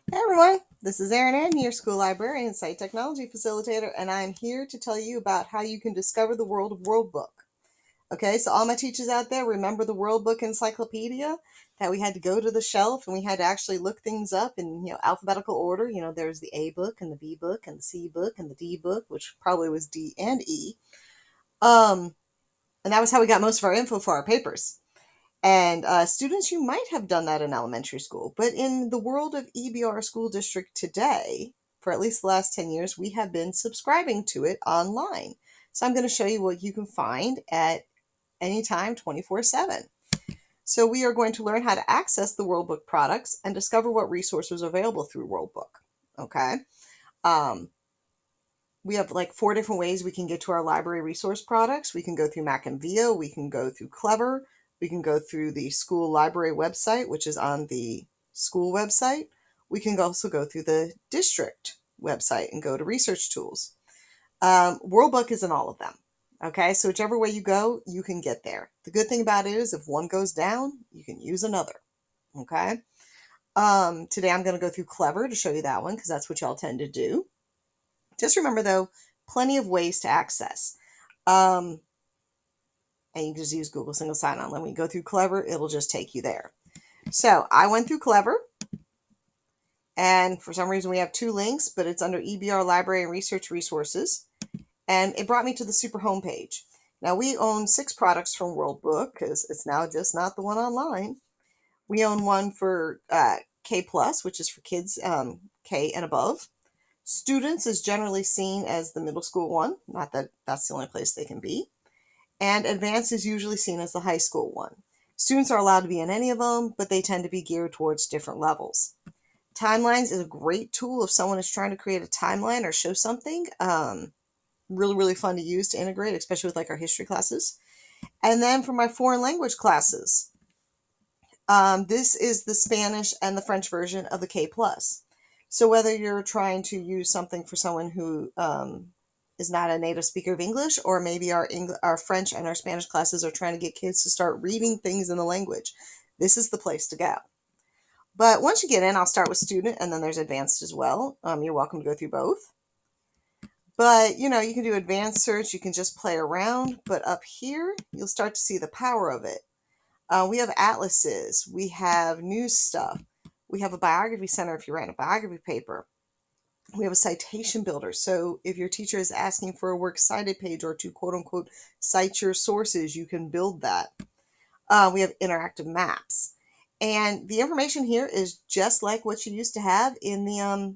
Hey everyone, this is Erin Ann, your school librarian and site technology facilitator, and I'm here to tell you about how you can discover the world of World Book. Okay, so all my teachers out there, remember the World Book Encyclopedia that we had to go to the shelf and we had to actually look things up in alphabetical order. There's the A book and the B book and the C book and the D book, which probably was D and E. Um, and that was how we got most of our info for our papers. And students, you might have done that in elementary school, but in the world of EBR school district today, for at least the last 10 years, we have been subscribing to it online. So I'm going to show you what you can find at any time 24/7. So we are going to learn how to access the World Book products and discover what resources are available through World Book. Okay. Um, we have like 4 different ways we can get to our library resource products. We can go through Mac and VIA, we can go through Clever, we can go through the school library website, which is on the school website. We can also go through the district website and go to research tools. World is in all of them. Okay, so whichever way you go, you can get there. The good thing about it is if one goes down, you can use another. Okay. Today I'm going to go through Clever to show you that one because that's what y'all tend to do. Just remember, though, plenty of ways to access. And you can just use Google Single Sign-On. When we go through Clever, it'll just take you there. So I went through Clever, and for some reason we have 2 links, but it's under EBR Library and Research Resources, and it brought me to the super homepage. Now, we own 6 products from World Book because it's now just not the one online. We own one for K+, which is for kids K and above. Students is generally seen as the middle school one, not that that's the only place they can be. And advanced is usually seen as the high school one. Students are allowed to be in any of them, but they tend to be geared towards different levels. Timelines is a great tool if someone is trying to create a timeline or show something. Really, really fun to use to integrate, especially with like our history classes. And then for my foreign language classes, this is the Spanish and the French version of the K+. So whether you're trying to use something for someone who is not a native speaker of English, or maybe our French and our Spanish classes are trying to get kids to start reading things in the language, this is the place to go. But once you get in, I'll start with student, and then there's advanced as well. You're welcome to go through both. But, you can do advanced search. You can just play around. But up here, you'll start to see the power of it. We have atlases. We have news stuff. We have a biography center if you're writing a biography paper. We have a citation builder. So if your teacher is asking for a works cited page or to quote unquote cite your sources, you can build that. We have interactive maps. And the information here is just like what you used to have in the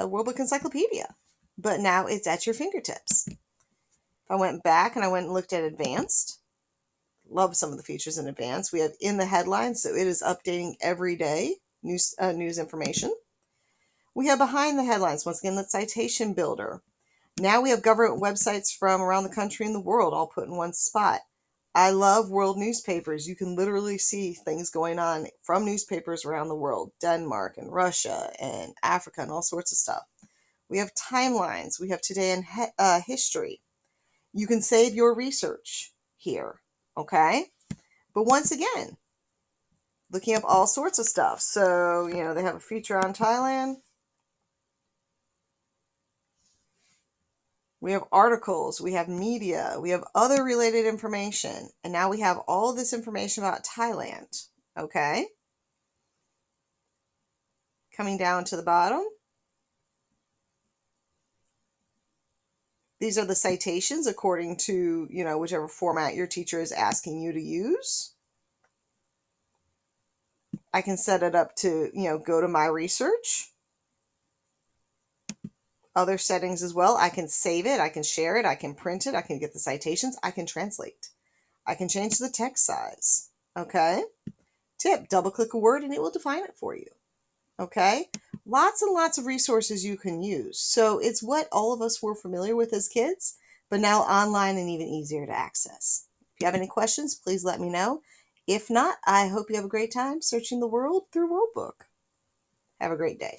World Book Encyclopedia, but now it's at your fingertips. If I went back and I went and looked at advanced, love some of the features in advanced. We have in the headlines, so it is updating every day news information. We have behind the headlines, once again, the citation builder. Now we have government websites from around the country and the world all put in one spot. I love world newspapers. You can literally see things going on from newspapers around the world, Denmark and Russia and Africa and all sorts of stuff. We have timelines. We have today in history. You can save your research here, okay? But once again, looking up all sorts of stuff. So, they have a feature on Thailand. We have articles, we have media, we have other related information, and now we have all this information about Thailand, okay? Coming down to the bottom. These are the citations according to, whichever format your teacher is asking you to use. I can set it up to, go to my research. Other settings as well. I can save it, I can share it, I can print it, I can get the citations, I can translate. I can change the text size, okay? Tip, double click a word and it will define it for you, okay? Lots and lots of resources you can use. So it's what all of us were familiar with as kids, but now online and even easier to access. If you have any questions, please let me know. If not, I hope you have a great time searching the world through World Book. Have a great day.